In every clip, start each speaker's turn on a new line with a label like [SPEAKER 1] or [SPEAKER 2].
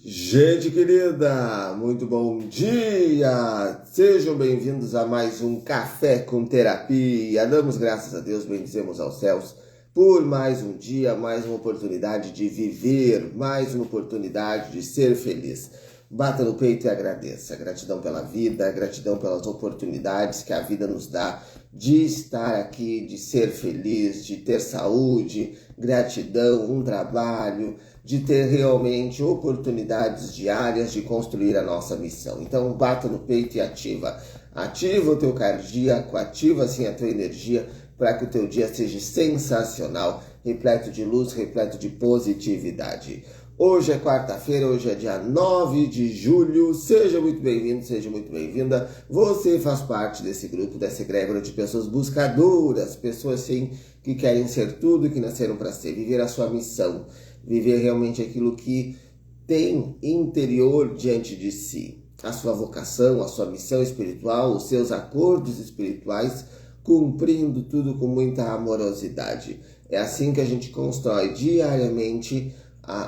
[SPEAKER 1] Gente querida, muito bom dia! Sejam bem-vindos a mais um Café com Terapia. Damos graças a Deus, bendizemos aos céus por mais um dia, mais uma oportunidade de viver, mais uma oportunidade de ser feliz. Bata no peito e agradeça. Gratidão pela vida, gratidão pelas oportunidades que a vida nos dá de estar aqui, de ser feliz, de ter saúde, gratidão, um trabalho, de ter realmente oportunidades diárias de construir a nossa missão. Então bata no peito e ativa. Ativa o teu cardíaco, ativa assim a tua energia para que o teu dia seja sensacional, repleto de luz, repleto de positividade. Hoje é quarta-feira, hoje é dia 9 de julho, seja muito bem-vindo, seja muito bem-vinda. Você faz parte desse grupo, dessa egrégora de pessoas buscadoras, pessoas sim que querem ser tudo que nasceram para ser, viver a sua missão, viver realmente aquilo que tem interior diante de si, a sua vocação, a sua missão espiritual, os seus acordos espirituais, cumprindo tudo com muita amorosidade. É assim que a gente constrói diariamente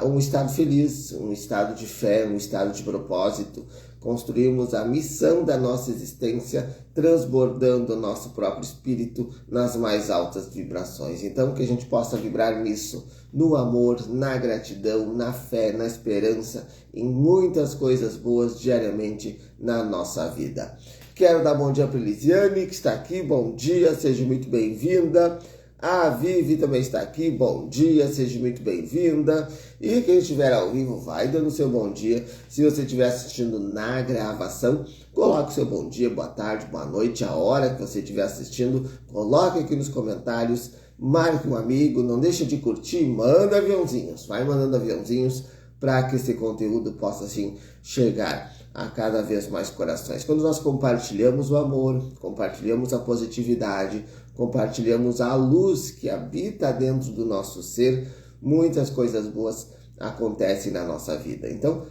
[SPEAKER 1] um estado feliz, um estado de fé, um estado de propósito. Construímos a missão da nossa existência, transbordando o nosso próprio espírito nas mais altas vibrações. Então, que a gente possa vibrar nisso, no amor, na gratidão, na fé, na esperança, em muitas coisas boas diariamente na nossa vida. Quero dar bom dia para Elisiane, que está aqui. Bom dia, seja muito bem-vinda. A Vivi também está aqui, bom dia, seja muito bem-vinda. E quem estiver ao vivo, vai dando seu bom dia. Se você estiver assistindo na gravação, coloque o seu bom dia, boa tarde, boa noite, a hora que você estiver assistindo. Coloque aqui nos comentários, marque um amigo, não deixa de curtir, manda aviãozinhos. Vai mandando aviãozinhos para que esse conteúdo possa, assim, chegar a cada vez mais corações. Quando nós compartilhamos o amor, compartilhamos a positividade, compartilhamos a luz que habita dentro do nosso ser, muitas coisas boas acontecem na nossa vida. Então,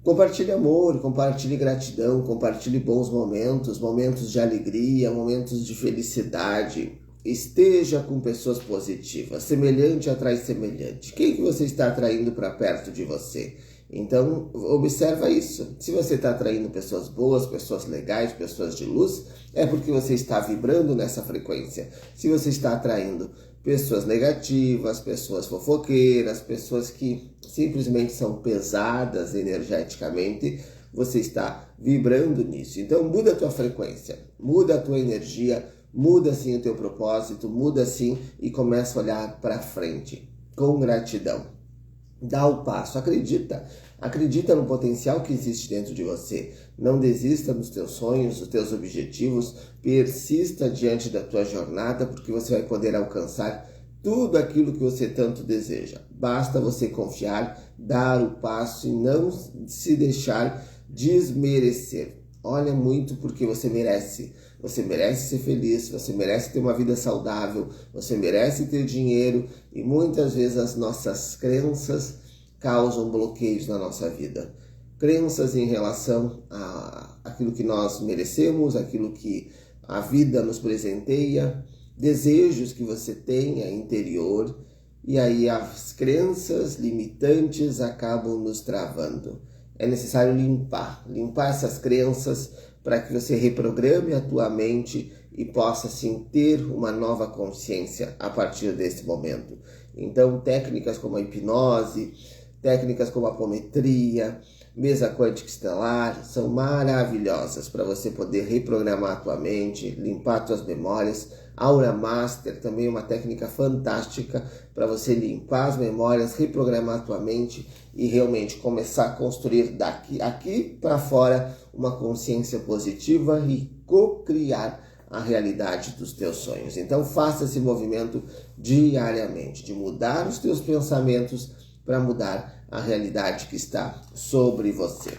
[SPEAKER 1] compartilhe amor, compartilhe gratidão, compartilhe bons momentos, momentos de alegria, momentos de felicidade. Esteja com pessoas positivas, semelhante atrai semelhante. Quem que você está atraindo para perto de você? Então, observa isso. Se você está atraindo pessoas boas, pessoas legais, pessoas de luz, é porque você está vibrando nessa frequência. Se você está atraindo pessoas negativas, pessoas fofoqueiras, pessoas que simplesmente são pesadas energeticamente, você está vibrando nisso. Então, muda a tua frequência, muda a tua energia, muda sim o teu propósito, muda sim e começa a olhar para frente com gratidão. Dá o passo, acredita no potencial que existe dentro de você. Não desista dos teus sonhos, dos teus objetivos, persista diante da tua jornada, porque você vai poder alcançar tudo aquilo que você tanto deseja. Basta você confiar, dar o passo e não se deixar desmerecer. Olha muito porque você merece. Você merece ser feliz, você merece ter uma vida saudável, você merece ter dinheiro e muitas vezes as nossas crenças causam bloqueios na nossa vida. Crenças em relação a aquilo que nós merecemos, aquilo que a vida nos presenteia, desejos que você tenha interior e aí as crenças limitantes acabam nos travando. É necessário limpar essas crenças para que você reprograme a tua mente e possa, assim, ter uma nova consciência a partir desse momento. Então, técnicas como a hipnose, técnicas como a apometria, mesa quântica estelar, são maravilhosas para você poder reprogramar a tua mente, limpar tuas memórias. Aura Master também é uma técnica fantástica para você limpar as memórias, reprogramar a tua mente e realmente começar a construir aqui para fora uma consciência positiva e co-criar a realidade dos teus sonhos. Então faça esse movimento diariamente, de mudar os teus pensamentos para mudar a realidade que está sobre você.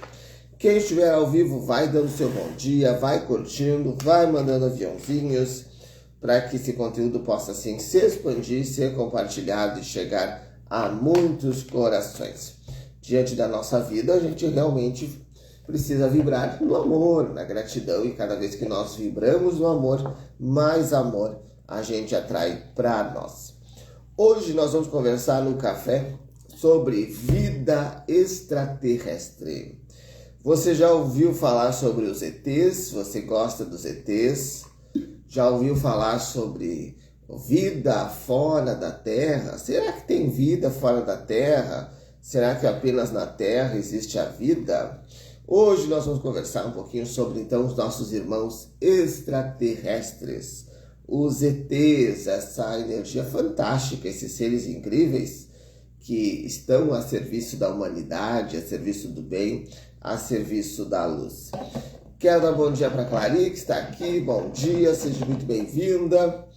[SPEAKER 1] Quem estiver ao vivo, vai dando seu bom dia, vai curtindo, vai mandando aviãozinhos, para que esse conteúdo possa assim se expandir, ser compartilhado e chegar a muitos corações. Diante da nossa vida, a gente realmente precisa vibrar no amor, na gratidão, e cada vez que nós vibramos no amor, mais amor a gente atrai para nós. Hoje nós vamos conversar no café sobre vida extraterrestre. Você já ouviu falar sobre os ETs? Você gosta dos ETs? Já ouviu falar sobre vida fora da Terra? Será que tem vida fora da Terra? Será que apenas na Terra existe a vida? Hoje nós vamos conversar um pouquinho sobre, então, os nossos irmãos extraterrestres, os ETs, essa energia fantástica, esses seres incríveis que estão a serviço da humanidade, a serviço do bem, a serviço da luz. Quero dar bom dia para Clary, que está aqui. Bom dia, seja muito bem-vinda.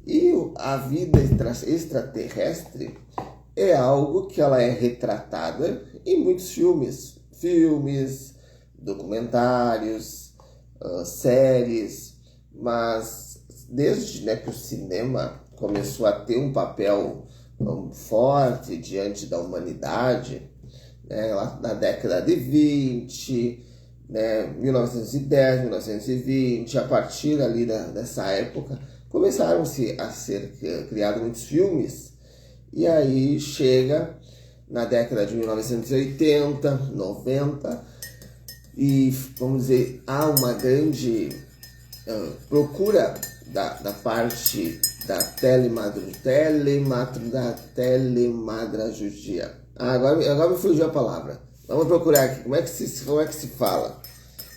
[SPEAKER 1] E a vida extraterrestre é algo que ela é retratada em muitos filmes, documentários, séries, mas desde que o cinema começou a ter um papel forte diante da humanidade, lá na década de 20, 1910, 1920, a partir ali dessa época, começaram a ser criados muitos filmes, e aí chega na década de 1980, 90, e, vamos dizer, há uma grande procura da parte da telemadragogia. Agora me fugiu a palavra. Vamos procurar aqui. Como é que se fala?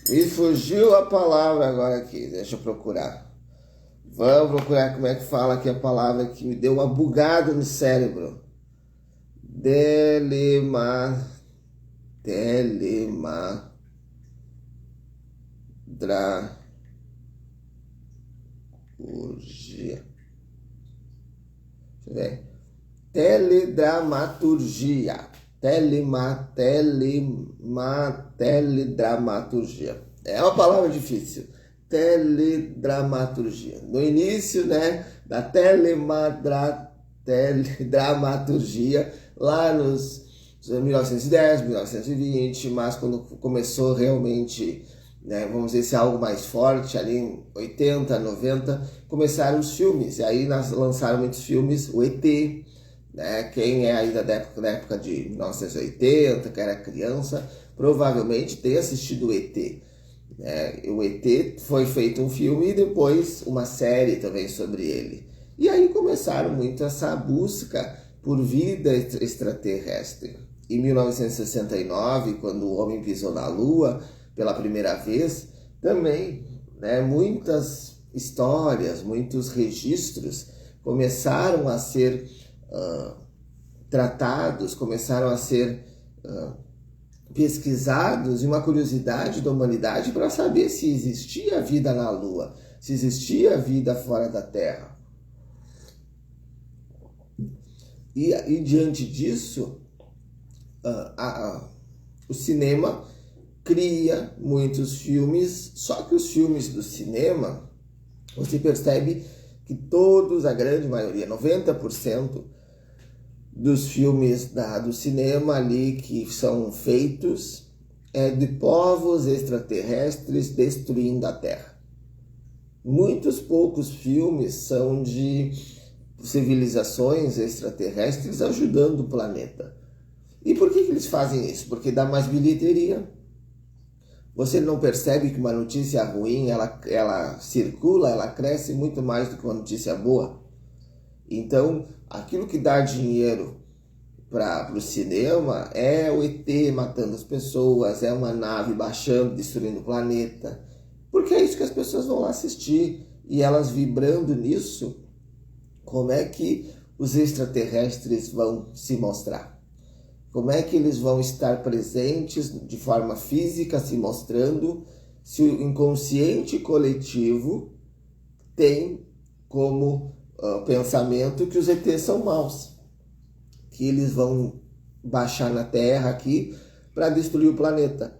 [SPEAKER 1] Me fugiu a palavra agora aqui. Deixa eu procurar. Vamos procurar como é que fala aqui a palavra que me deu uma bugada no cérebro. Telemadragogia. Deixa eu ver. Teledramaturgia. Teledramaturgia. É uma palavra difícil. Teledramaturgia. No início, da teledramaturgia, lá nos 1910, 1920, mas quando começou realmente, vamos dizer, ser algo mais forte, ali em 80, 90, começaram os filmes, e aí lançaram muitos filmes, o ET, quem é aí da época de 1980, que era criança, provavelmente tem assistido o ET. O ET foi feito um filme e depois uma série também sobre ele. E aí começaram muito essa busca por vida extraterrestre. Em 1969, quando o homem pisou na Lua pela primeira vez, também muitas histórias, muitos registros começaram a ser tratados, começaram a ser pesquisados, e uma curiosidade da humanidade para saber se existia vida na Lua, se existia vida fora da Terra. E diante disso, o cinema cria muitos filmes, só que os filmes do cinema, você percebe que todos, a grande maioria, 90% dos filmes do cinema ali que são feitos de povos extraterrestres destruindo a Terra. Muitos poucos filmes são de civilizações extraterrestres ajudando o planeta. E por que eles fazem isso? Porque dá mais bilheteria. Você não percebe que uma notícia ruim, ela circula, ela cresce muito mais do que uma notícia boa? Então, aquilo que dá dinheiro para o cinema é o ET matando as pessoas, é uma nave baixando, destruindo o planeta. Porque é isso que as pessoas vão lá assistir. E elas vibrando nisso, como é que os extraterrestres vão se mostrar? Como é que eles vão estar presentes de forma física, se mostrando, se o inconsciente coletivo tem como pensamento que os ETs são maus, que eles vão baixar na Terra aqui para destruir o planeta,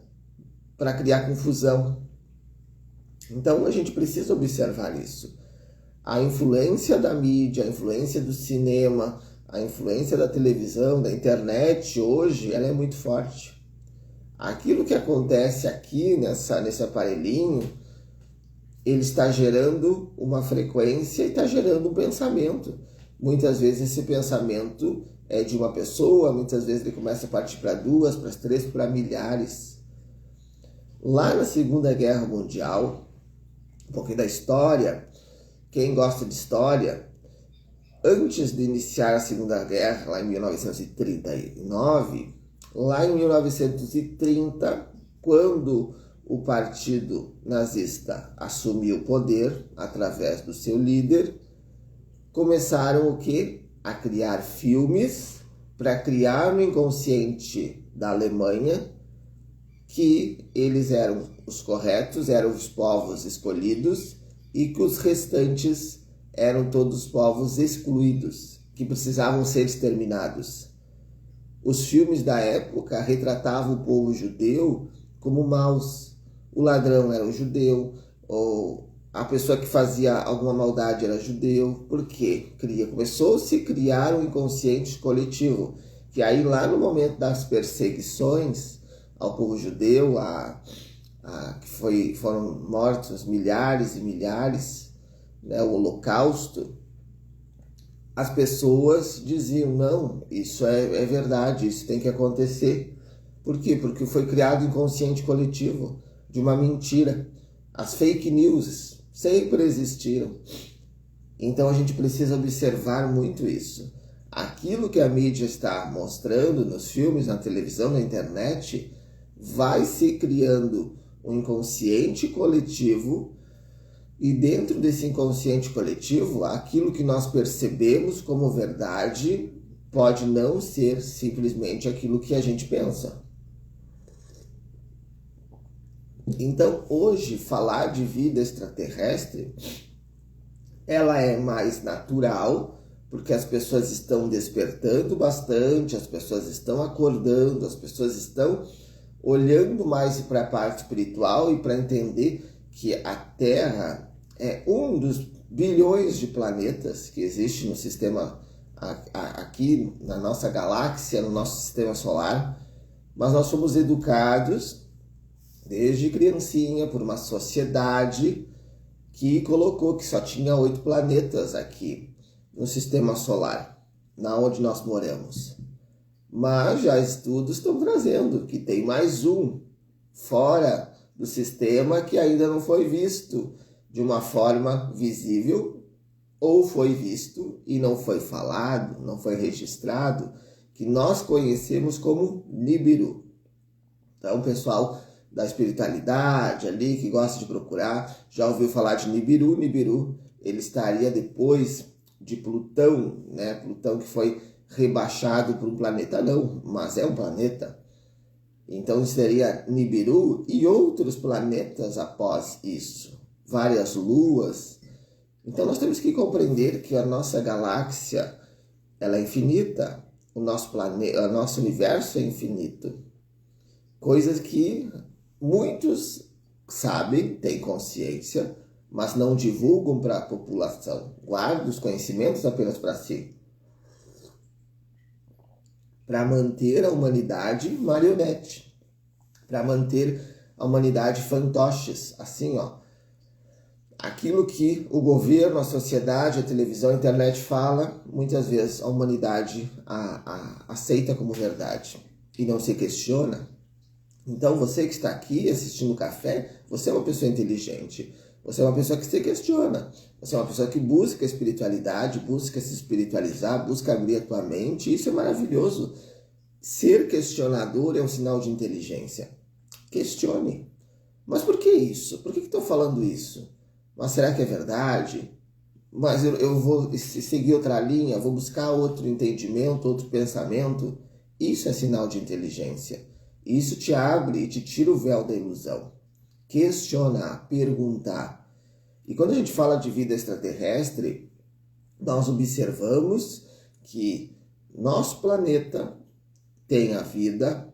[SPEAKER 1] para criar confusão. Então a gente precisa observar isso. A influência da mídia, a influência do cinema, a influência da televisão, da internet hoje, ela é muito forte. Aquilo que acontece aqui nesse aparelhinho, ele está gerando uma frequência e está gerando um pensamento. Muitas vezes esse pensamento de uma pessoa, muitas vezes ele começa a partir para 2, para 3, para milhares. Lá na Segunda Guerra Mundial, um pouquinho da história, quem gosta de história, antes de iniciar a Segunda Guerra, lá em 1939, lá em 1930, quando o partido nazista assumiu o poder através do seu líder, começaram o quê? A criar filmes para criar no inconsciente da Alemanha que eles eram os corretos, eram os povos escolhidos e que os restantes eram todos povos excluídos, que precisavam ser exterminados. Os filmes da época retratavam o povo judeu como maus. O ladrão era o judeu, ou a pessoa que fazia alguma maldade era judeu. Por quê? Começou-se a criar um inconsciente coletivo, que aí lá no momento das perseguições ao povo judeu, que foram mortos milhares e milhares, né, o Holocausto, as pessoas diziam, não, isso é verdade, isso tem que acontecer. Por quê? Porque foi criado inconsciente coletivo de uma mentira. As fake news sempre existiram. Então a gente precisa observar muito isso. Aquilo que a mídia está mostrando nos filmes, na televisão, na internet, vai se criando um inconsciente coletivo, e dentro desse inconsciente coletivo, aquilo que nós percebemos como verdade pode não ser simplesmente aquilo que a gente pensa. Então, hoje, falar de vida extraterrestre, ela é mais natural, porque as pessoas estão despertando bastante, as pessoas estão acordando, as pessoas estão olhando mais para a parte espiritual e para entender que a Terra é um dos bilhões de planetas que existe no sistema, aqui na nossa galáxia, no nosso sistema solar, mas nós somos educados desde criancinha por uma sociedade que colocou que só tinha 8 planetas aqui no sistema solar, na onde nós moramos. Mas já estudos estão trazendo que tem mais um fora do sistema que ainda não foi visto de uma forma visível, ou foi visto e não foi falado, não foi registrado, que nós conhecemos como Nibiru. Então, pessoal da espiritualidade ali, que gosta de procurar, já ouviu falar de Nibiru. Nibiru, ele estaria depois de Plutão, né? Plutão que foi rebaixado para um planeta, não, mas é um planeta. Então seria Nibiru e outros planetas após isso, várias luas. Então nós temos que compreender que a nossa galáxia, ela é infinita, o nosso planeta, o nosso universo é infinito. Coisas que muitos sabem, têm consciência, mas não divulgam para a população. Guardam os conhecimentos apenas para si, para manter a humanidade marionete, para manter a humanidade fantoches, assim, aquilo que o governo, a sociedade, a televisão, a internet fala, muitas vezes a humanidade aceita como verdade e não se questiona. Então você que está aqui assistindo o café, você é uma pessoa inteligente, você é uma pessoa que se questiona, você é uma pessoa que busca a espiritualidade, busca se espiritualizar, busca abrir a tua mente, isso é maravilhoso. Ser questionador é um sinal de inteligência. Questione. Mas por que isso? Por que estou falando isso? Mas será que é verdade? Mas eu vou seguir outra linha, vou buscar outro entendimento, outro pensamento. Isso é sinal de inteligência. Isso te abre e te tira o véu da ilusão. Questionar, perguntar. E quando a gente fala de vida extraterrestre, nós observamos que nosso planeta tem a vida,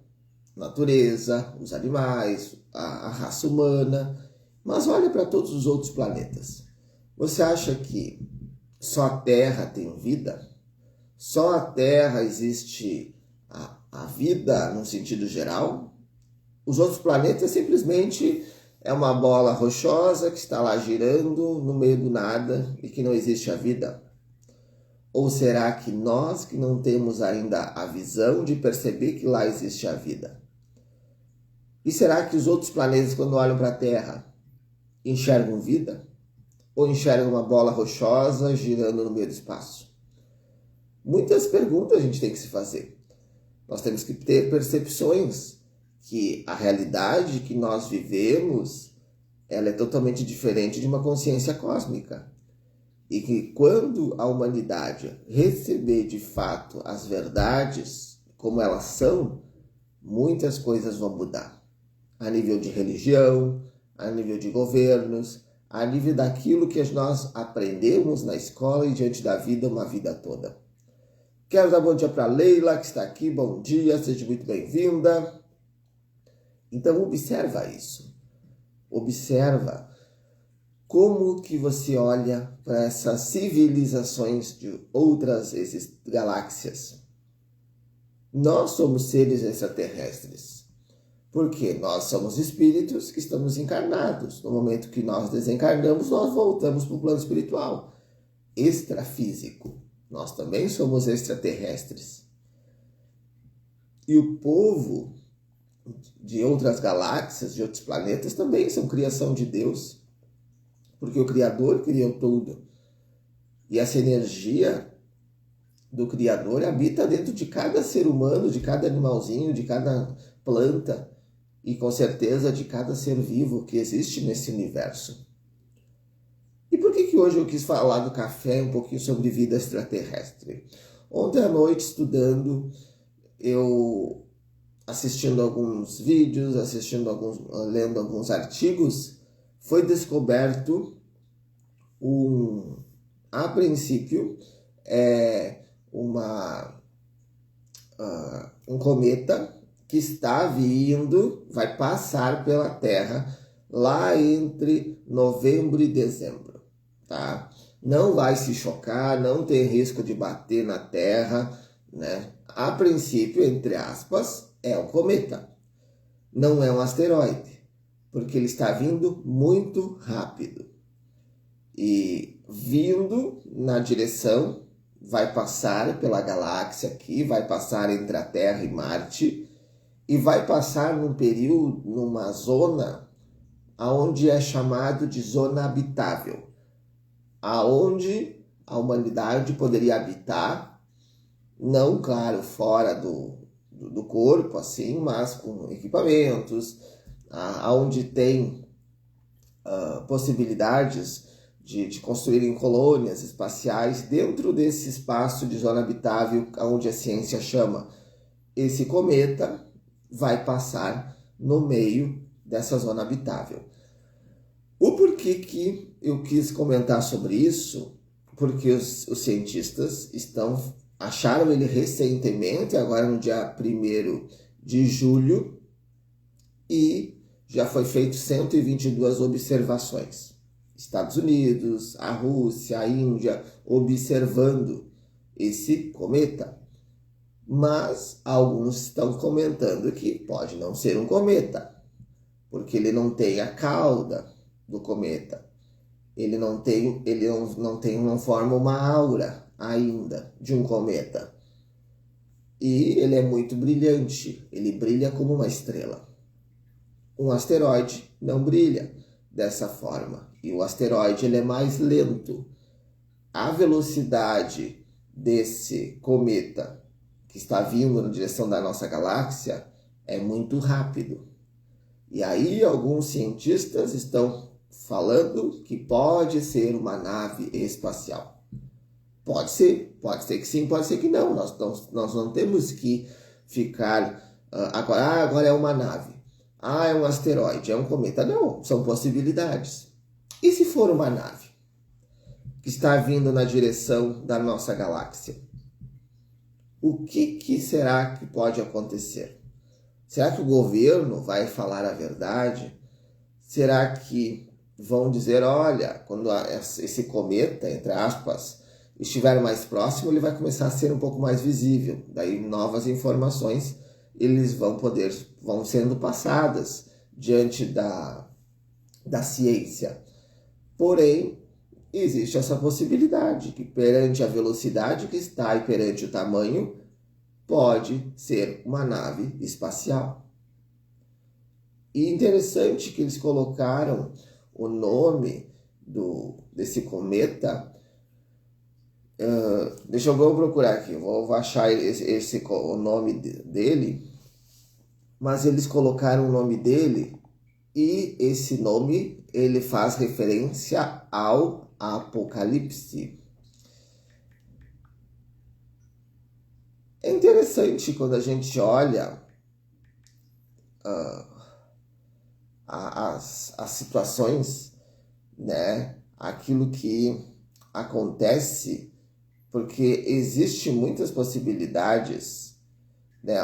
[SPEAKER 1] natureza, os animais, a raça humana, mas olha para todos os outros planetas. Você acha que só a Terra tem vida? Só a Terra existe a vida no sentido geral? Os outros planetas simplesmente é uma bola rochosa que está lá girando no meio do nada e que não existe a vida? Ou será que nós que não temos ainda a visão de perceber que lá existe a vida? E será que os outros planetas, quando olham para a Terra, enxergam vida? Ou enxergam uma bola rochosa girando no meio do espaço? Muitas perguntas a gente tem que se fazer. Nós temos que ter percepções que a realidade que nós vivemos, ela é totalmente diferente de uma consciência cósmica. E que quando a humanidade receber de fato as verdades como elas são, muitas coisas vão mudar. A nível de religião, a nível de governos, a nível daquilo que nós aprendemos na escola e diante da vida, uma vida toda. Quero dar bom dia para a Leila, que está aqui. Bom dia, seja muito bem-vinda. Então, observa isso. Observa como que você olha para essas civilizações de outras galáxias. Nós somos seres extraterrestres. Porque nós somos espíritos que estamos encarnados. No momento que nós desencarnamos, nós voltamos para o plano espiritual, extrafísico. Nós também somos extraterrestres. E o povo de outras galáxias, de outros planetas, também são criação de Deus. Porque o Criador criou tudo. E essa energia do Criador habita dentro de cada ser humano, de cada animalzinho, de cada planta e com certeza de cada ser vivo que existe nesse universo. E por que hoje eu quis falar do café, um pouquinho sobre vida extraterrestre? Ontem à noite, estudando, eu assistindo alguns vídeos, lendo alguns artigos, foi descoberto a princípio, um cometa que está vindo, vai passar pela Terra lá entre novembro e dezembro, tá? Não vai se chocar, não tem risco de bater na Terra, né? A princípio, entre aspas, é um cometa, não é um asteroide, porque ele está vindo muito rápido. E vindo na direção, vai passar pela galáxia aqui, vai passar entre a Terra e Marte, e vai passar num período, numa zona, onde é chamado de zona habitável, aonde a humanidade poderia habitar, não, claro, fora do corpo, assim, mas com equipamentos, aonde tem possibilidades de construírem colônias espaciais dentro desse espaço de zona habitável, onde a ciência chama. Esse cometa vai passar no meio dessa zona habitável. O porquê que eu quis comentar sobre isso? Porque os cientistas acharam ele recentemente, agora no dia 1º de julho, e já foi feito 122 observações. Estados Unidos, a Rússia, a Índia, observando esse cometa. Mas alguns estão comentando que pode não ser um cometa, porque ele não tem a cauda do cometa. Ele não forma uma aura ainda de um cometa. E ele é muito brilhante, ele brilha como uma estrela. Um asteroide não brilha dessa forma. E o asteroide ele é mais lento. A velocidade desse cometa que está vindo na direção da nossa galáxia é muito rápido. E aí alguns cientistas estão falando que pode ser uma nave espacial. Pode ser que sim, pode ser que não. Nós não temos que ficar agora é uma nave. É um asteroide, é um cometa. Não, são possibilidades. E se for uma nave que está vindo na direção da nossa galáxia? O que será que pode acontecer? Será que o governo vai falar a verdade? Será que vão dizer, olha, quando esse cometa, entre aspas, estiver mais próximo, ele vai começar a ser um pouco mais visível. Daí novas informações vão sendo passadas diante da ciência. Porém, existe essa possibilidade, que perante a velocidade que está e perante o tamanho, pode ser uma nave espacial. E interessante que eles colocaram o nome desse cometa. Deixa eu procurar aqui, vou achar o nome dele. Mas eles colocaram o nome dele e esse nome ele faz referência ao Apocalipse. É interessante quando a gente olha as situações, né? Aquilo que acontece, porque existe muitas possibilidades, né?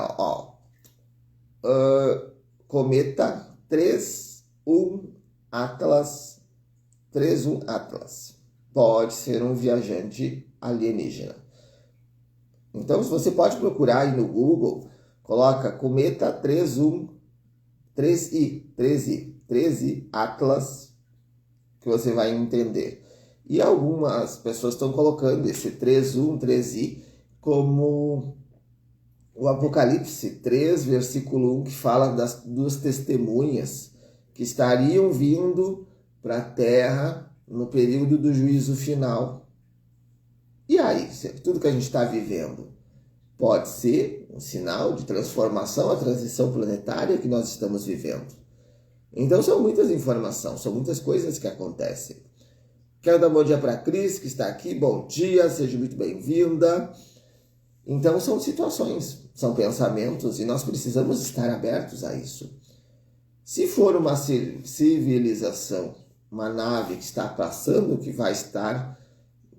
[SPEAKER 1] Cometa 31 Atlas. Pode ser um viajante alienígena. Então, você pode procurar aí no Google, coloca cometa 13 Atlas, que você vai entender. E algumas pessoas estão colocando esse 13 como o Apocalipse 3, versículo 1, que fala das duas testemunhas que estariam vindo para a terra no período do juízo final. E aí, tudo que a gente está vivendo pode ser um sinal de transformação, a transição planetária que nós estamos vivendo. Então são muitas informações, são muitas coisas que acontecem. Quero dar um bom dia para a Cris, que está aqui. Bom dia, seja muito bem-vinda. Então são situações, são pensamentos e nós precisamos estar abertos a isso. Se for uma civilização, uma nave que está passando, que vai estar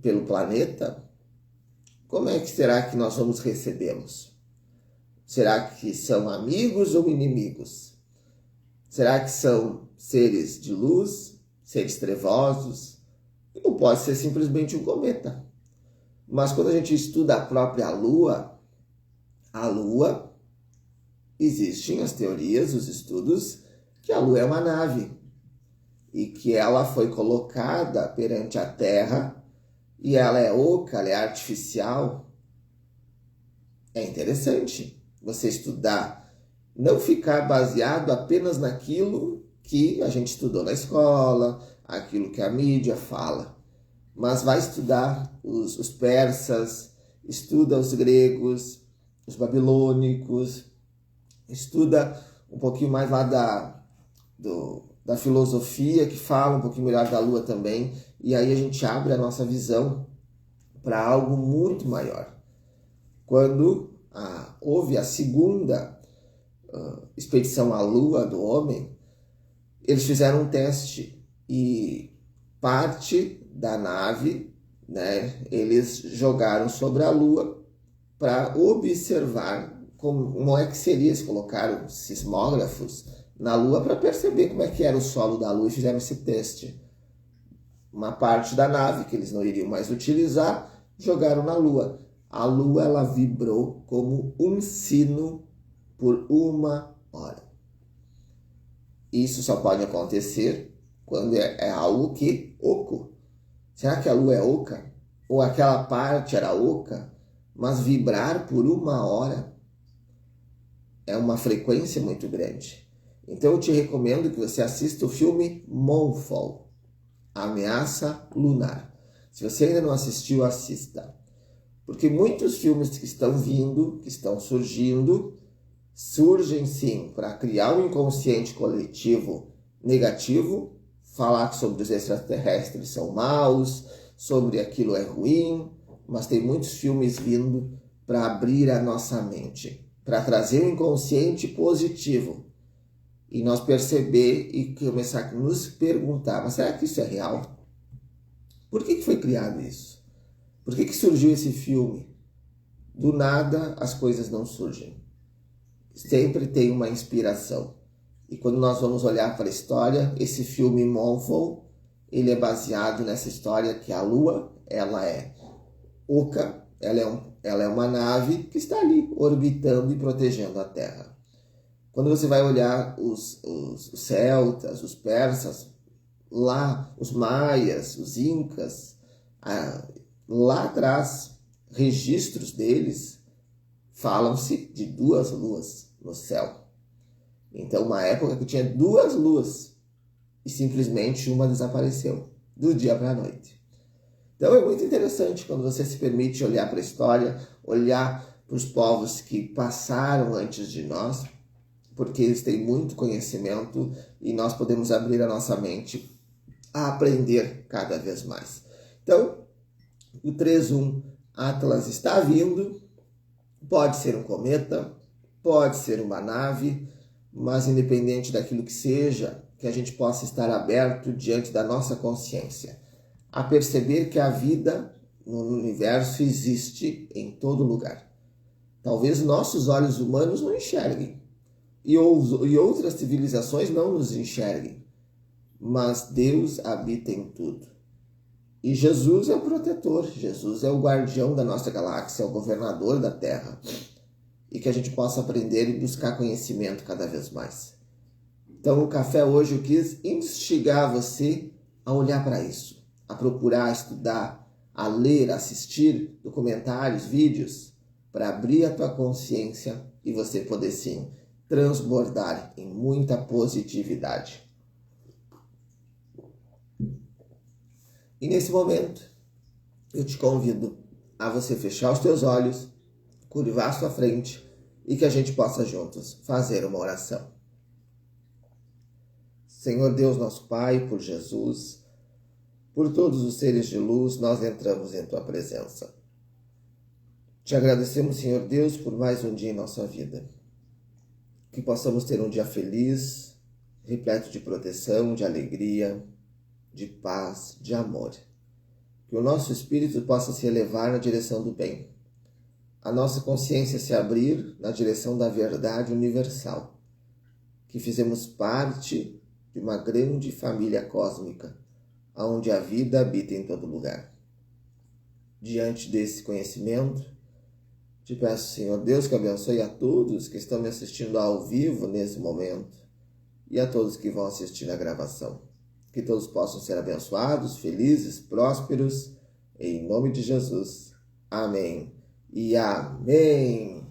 [SPEAKER 1] pelo planeta, como é que será que nós vamos recebê-los? Será que são amigos ou inimigos? Será que são seres de luz, seres trevosos? Ou pode ser simplesmente um cometa? Mas quando a gente estuda a própria Lua, existem as teorias, os estudos, que a Lua é uma nave e que ela foi colocada perante a Terra e ela é oca, ela é artificial. É interessante você estudar, não ficar baseado apenas naquilo que a gente estudou na escola, aquilo que a mídia fala, mas vai estudar os persas, estuda os gregos, os babilônicos, estuda um pouquinho mais lá da filosofia, que fala um pouquinho melhor da Lua também, e aí a gente abre a nossa visão para algo muito maior. Quando houve a segunda expedição à Lua do homem, eles fizeram um teste e parte da nave, né, eles jogaram sobre a Lua para observar como é que seria. Eles colocaram sismógrafos na Lua para perceber como é que era o solo da Lua e fizeram esse teste. Uma parte da nave que eles não iriam mais utilizar, jogaram na Lua. A Lua, ela vibrou como um sino por 1 hora. Isso só pode acontecer quando é algo que oco. Será que a Lua é oca? Ou aquela parte era oca, mas vibrar por 1 hora é uma frequência muito grande. Então eu te recomendo que você assista o filme Moonfall, Ameaça Lunar. Se você ainda não assistiu, assista. Porque muitos filmes que estão vindo, que estão surgindo, surgem sim para criar um inconsciente coletivo negativo, falar que sobre os extraterrestres são maus, sobre aquilo é ruim, mas tem muitos filmes vindo para abrir a nossa mente, para trazer um inconsciente positivo e nós perceber e começar a nos perguntar, mas será que isso é real? Por que foi criado isso? Por que surgiu esse filme? Do nada as coisas não surgem. Sempre tem uma inspiração. E quando nós vamos olhar para a história, esse filme Moonfall, ele é baseado nessa história que a Lua, ela é oca, ela é uma nave que está ali orbitando e protegendo a Terra. Quando você vai olhar os celtas, os persas, lá os maias, os incas, lá atrás, registros deles, falam-se de 2 luas no céu. Então, uma época que tinha 2 luas e simplesmente uma desapareceu do dia para a noite. Então, é muito interessante quando você se permite olhar para a história, olhar para os povos que passaram antes de nós, porque eles têm muito conhecimento e nós podemos abrir a nossa mente a aprender cada vez mais. Então, o 3.1 Atlas está vindo, pode ser um cometa, pode ser uma nave, mas independente daquilo que seja, que a gente possa estar aberto diante da nossa consciência, a perceber que a vida no universo existe em todo lugar. Talvez nossos olhos humanos não enxerguem, e outras civilizações não nos enxerguem, mas Deus habita em tudo. E Jesus é o protetor, Jesus é o guardião da nossa galáxia, é o governador da Terra. E que a gente possa aprender e buscar conhecimento cada vez mais. Então, o café hoje eu quis instigar você a olhar para isso, a procurar, a estudar, a ler, a assistir documentários, vídeos, para abrir a tua consciência e você poder sim transbordar em muita positividade. E nesse momento, eu te convido a você fechar os teus olhos, curvar a sua frente e que a gente possa juntos fazer uma oração. Senhor Deus, nosso Pai, por Jesus, por todos os seres de luz, nós entramos em Tua presença. Te agradecemos, Senhor Deus, por mais um dia em nossa vida. Que possamos ter um dia feliz, repleto de proteção, de alegria, de paz, de amor. Que o nosso espírito possa se elevar na direção do bem. A nossa consciência se abrir na direção da verdade universal. Que fizemos parte de uma grande família cósmica, onde a vida habita em todo lugar. Diante desse conhecimento, te peço, Senhor Deus, que abençoe a todos que estão me assistindo ao vivo nesse momento e a todos que vão assistir na gravação. Que todos possam ser abençoados, felizes, prósperos, em nome de Jesus. Amém e amém.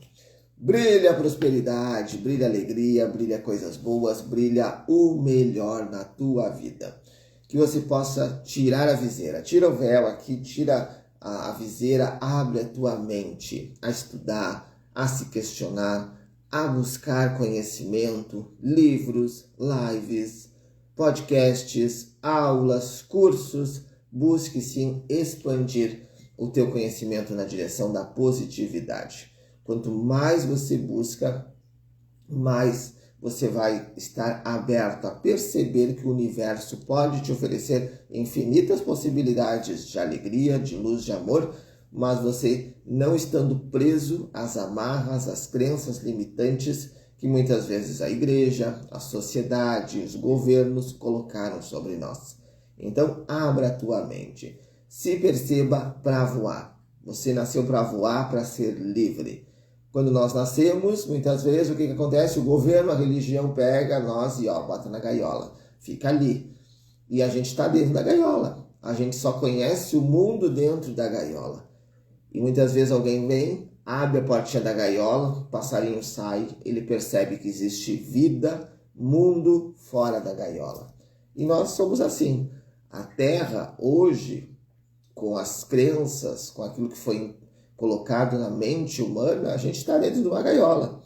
[SPEAKER 1] Brilha a prosperidade, brilha a alegria, brilha coisas boas, brilha o melhor na tua vida. Que você possa tirar a viseira, tira o véu aqui, tira a viseira, abre a tua mente a estudar, a se questionar, a buscar conhecimento, livros, lives, podcasts, aulas, cursos. Busque sim expandir o teu conhecimento na direção da positividade. Quanto mais você busca, mais você vai estar aberto a perceber que o universo pode te oferecer infinitas possibilidades de alegria, de luz, de amor, mas você não estando preso às amarras, às crenças limitantes que muitas vezes a igreja, a sociedade, os governos colocaram sobre nós. Então, abra a tua mente. Se perceba para voar. Você nasceu para voar, para ser livre. Quando nós nascemos, muitas vezes, o que acontece? O governo, a religião pega nós e bota na gaiola. Fica ali. E a gente está dentro da gaiola. A gente só conhece o mundo dentro da gaiola. E muitas vezes alguém vem, abre a portinha da gaiola, o passarinho sai, ele percebe que existe vida, mundo fora da gaiola. E nós somos assim. A Terra, hoje, com as crenças, com aquilo que foi colocado na mente humana, a gente está dentro de uma gaiola.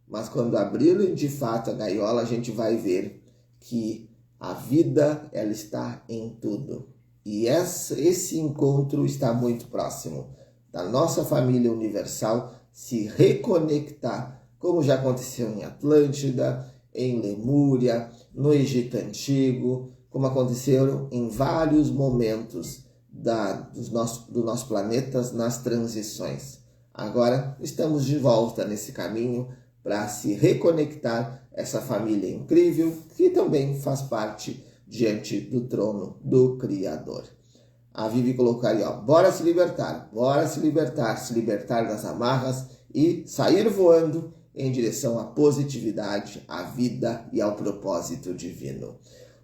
[SPEAKER 1] Mas quando abrirem de fato a gaiola, a gente vai ver que a vida ela está em tudo. E esse encontro está muito próximo da nossa família universal se reconectar, como já aconteceu em Atlântida, em Lemúria, no Egito Antigo, como aconteceram em vários momentos do nosso planeta nas transições. Agora estamos de volta nesse caminho para se reconectar essa família incrível que também faz parte diante do trono do Criador. A Vivi colocou ali, bora se libertar se libertar das amarras e sair voando em direção à positividade, à vida e ao propósito divino.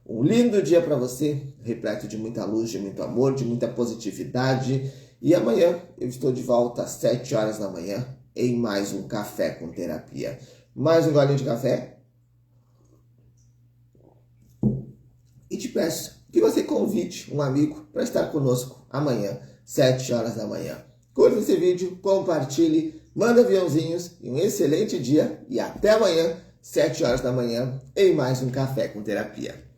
[SPEAKER 1] Um lindo dia para você, repleto de muita luz, de muito amor, de muita positividade. E amanhã eu estou de volta às 7 horas da manhã em mais um Café com Terapia. Mais um golinho de café. E te peço que você convide um amigo para estar conosco amanhã, 7 horas da manhã. Curta esse vídeo, compartilhe, manda aviãozinhos e um excelente dia. E até amanhã, 7 horas da manhã, em mais um Café com Terapia.